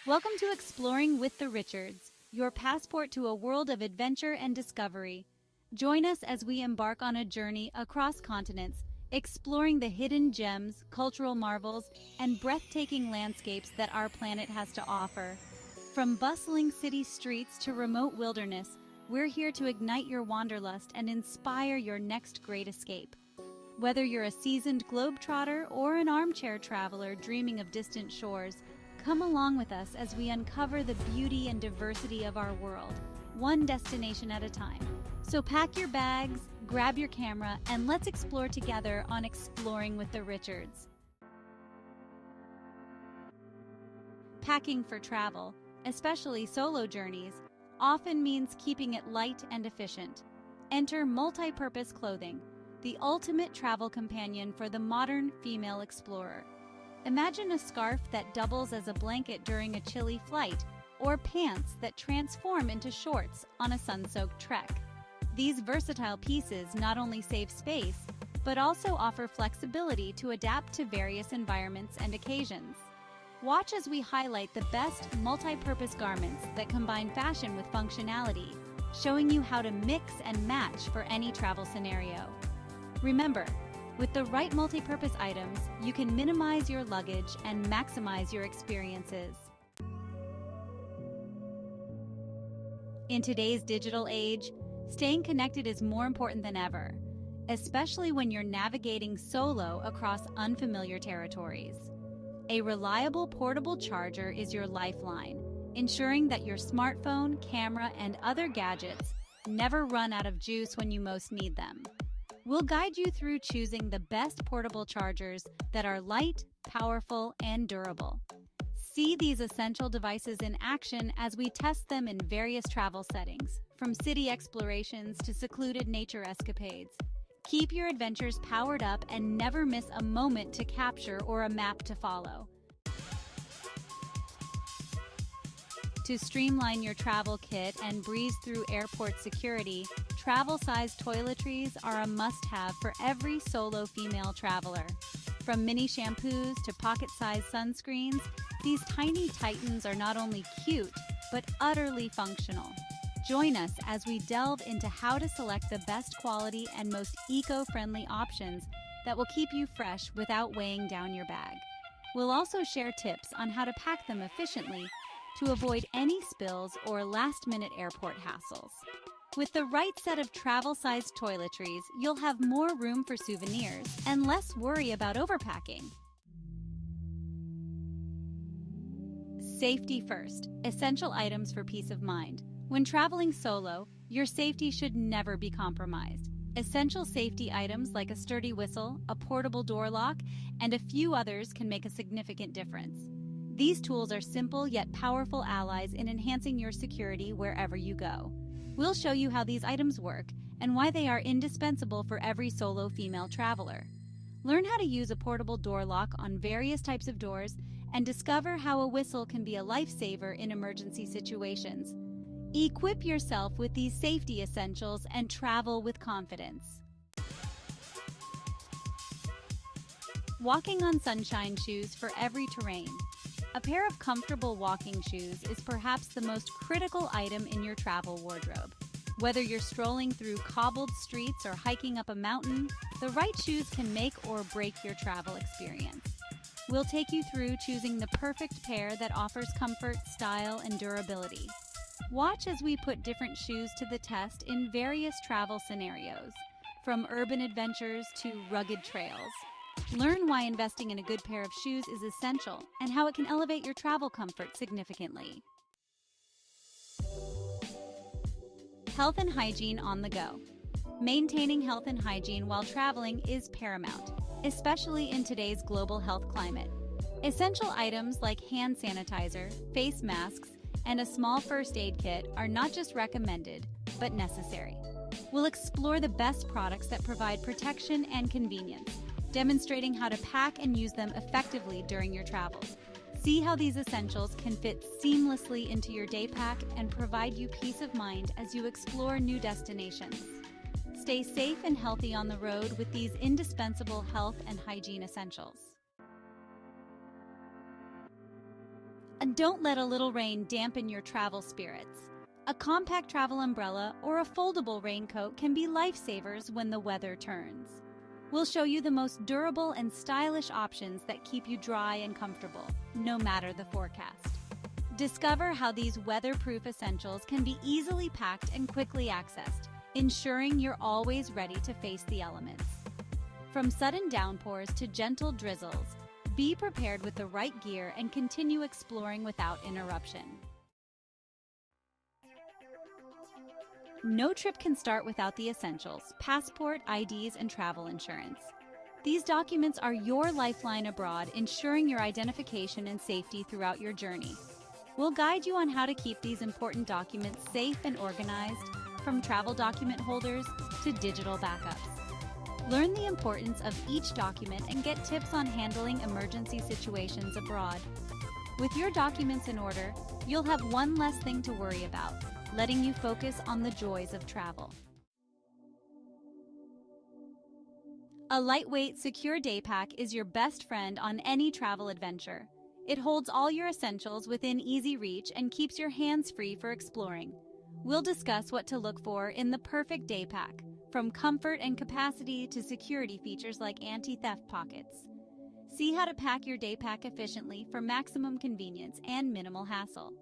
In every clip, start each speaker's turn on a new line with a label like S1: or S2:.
S1: Welcome to Exploring with the Richards, your passport to a world of adventure and discovery. Join us as we embark on a journey across continents, exploring the hidden gems, cultural marvels, and breathtaking landscapes that our planet has to offer. From bustling city streets to remote wilderness, we're here to ignite your wanderlust and inspire your next great escape. Whether you're a seasoned globetrotter or an armchair traveler dreaming of distant shores, come along with us as we uncover the beauty and diversity of our world, one destination at a time. So pack your bags, grab your camera, and let's explore together on Exploring with the Richards. Packing for travel, especially solo journeys, often means keeping it light and efficient. Enter multi-purpose clothing, the ultimate travel companion for the modern female explorer. Imagine a scarf that doubles as a blanket during a chilly flight, or pants that transform into shorts on a sun-soaked trek. These versatile pieces not only save space, but also offer flexibility to adapt to various environments and occasions. Watch as we highlight the best multi-purpose garments that combine fashion with functionality, showing you how to mix and match for any travel scenario. Remember, with the right multi-purpose items, you can minimize your luggage and maximize your experiences. In today's digital age, staying connected is more important than ever, especially when you're navigating solo across unfamiliar territories. A reliable portable charger is your lifeline, ensuring that your smartphone, camera, and other gadgets never run out of juice when you most need them. We'll guide you through choosing the best portable chargers that are light, powerful, and durable. See these essential devices in action as we test them in various travel settings, from city explorations to secluded nature escapades. Keep your adventures powered up and never miss a moment to capture or a map to follow. To streamline your travel kit and breeze through airport security, travel-sized toiletries are a must-have for every solo female traveler. From mini shampoos to pocket-sized sunscreens, these tiny titans are not only cute, but utterly functional. Join us as we delve into how to select the best quality and most eco-friendly options that will keep you fresh without weighing down your bag. We'll also share tips on how to pack them efficiently to avoid any spills or last-minute airport hassles. With the right set of travel-sized toiletries, you'll have more room for souvenirs and less worry about overpacking. Safety first. Essential items for peace of mind. When traveling solo, your safety should never be compromised. Essential safety items like a sturdy whistle, a portable door lock, and a few others can make a significant difference. These tools are simple yet powerful allies in enhancing your security wherever you go. We'll show you how these items work and why they are indispensable for every solo female traveler. Learn how to use a portable door lock on various types of doors and discover how a whistle can be a lifesaver in emergency situations. Equip yourself with these safety essentials and travel with confidence. Walking on sunshine shoes for every terrain. A pair of comfortable walking shoes is perhaps the most critical item in your travel wardrobe. Whether you're strolling through cobbled streets or hiking up a mountain, the right shoes can make or break your travel experience. We'll take you through choosing the perfect pair that offers comfort, style, and durability. Watch as we put different shoes to the test in various travel scenarios, from urban adventures to rugged trails. Learn why investing in a good pair of shoes is essential and how it can elevate your travel comfort significantly. Health and hygiene on the go. Maintaining health and hygiene while traveling is paramount, especially in today's global health climate. Essential items like hand sanitizer, face masks, and a small first aid kit are not just recommended, but necessary. We'll explore the best products that provide protection and convenience, demonstrating how to pack and use them effectively during your travels. See how these essentials can fit seamlessly into your day pack and provide you peace of mind as you explore new destinations. Stay safe and healthy on the road with these indispensable health and hygiene essentials. And don't let a little rain dampen your travel spirits. A compact travel umbrella or a foldable raincoat can be lifesavers when the weather turns. We'll show you the most durable and stylish options that keep you dry and comfortable, no matter the forecast. Discover how these weatherproof essentials can be easily packed and quickly accessed, ensuring you're always ready to face the elements. From sudden downpours to gentle drizzles, be prepared with the right gear and continue exploring without interruption. No trip can start without the essentials: passport, IDs, and travel insurance. These documents are your lifeline abroad, ensuring your identification and safety throughout your journey. We'll guide you on how to keep these important documents safe and organized, from travel document holders to digital backups. Learn the importance of each document and get tips on handling emergency situations abroad. With your documents in order, you'll have one less thing to worry about, letting you focus on the joys of travel. A lightweight, secure day pack is your best friend on any travel adventure. It holds all your essentials within easy reach and keeps your hands free for exploring. We'll discuss what to look for in the perfect day pack, from comfort and capacity to security features like anti-theft pockets. See how to pack your day pack efficiently for maximum convenience and minimal hassle.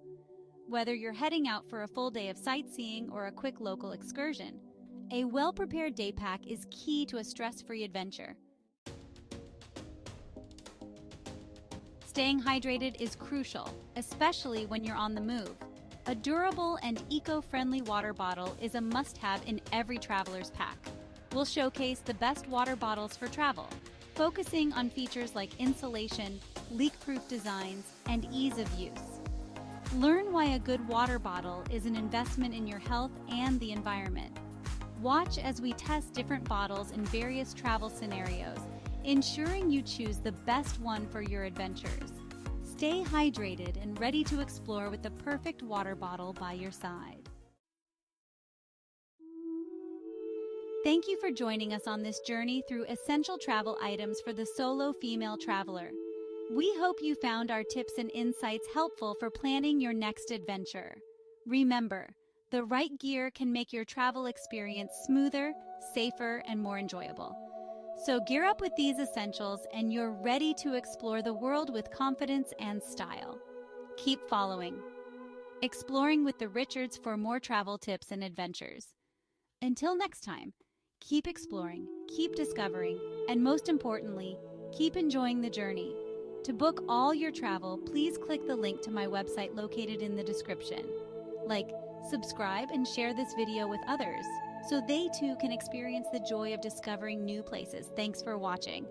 S1: Whether you're heading out for a full day of sightseeing or a quick local excursion, a well-prepared day pack is key to a stress-free adventure. Staying hydrated is crucial, especially when you're on the move. A durable and eco-friendly water bottle is a must-have in every traveler's pack. We'll showcase the best water bottles for travel, focusing on features like insulation, leak-proof designs, and ease of use. Learn why a good water bottle is an investment in your health and the environment. Watch as we test different bottles in various travel scenarios, ensuring you choose the best one for your adventures. Stay hydrated and ready to explore with the perfect water bottle by your side. Thank you for joining us on this journey through essential travel items for the solo female traveler. We hope you found our tips and insights helpful for planning your next adventure. Remember, the right gear can make your travel experience smoother, safer, and more enjoyable. So gear up with these essentials and you're ready to explore the world with confidence and style. Keep following. Exploring with the Richards for more travel tips and adventures. Until next time, keep exploring, keep discovering, and most importantly, keep enjoying the journey. To book all your travel, please click the link to my website located in the description. Like, subscribe, and share this video with others so they too can experience the joy of discovering new places. Thanks for watching.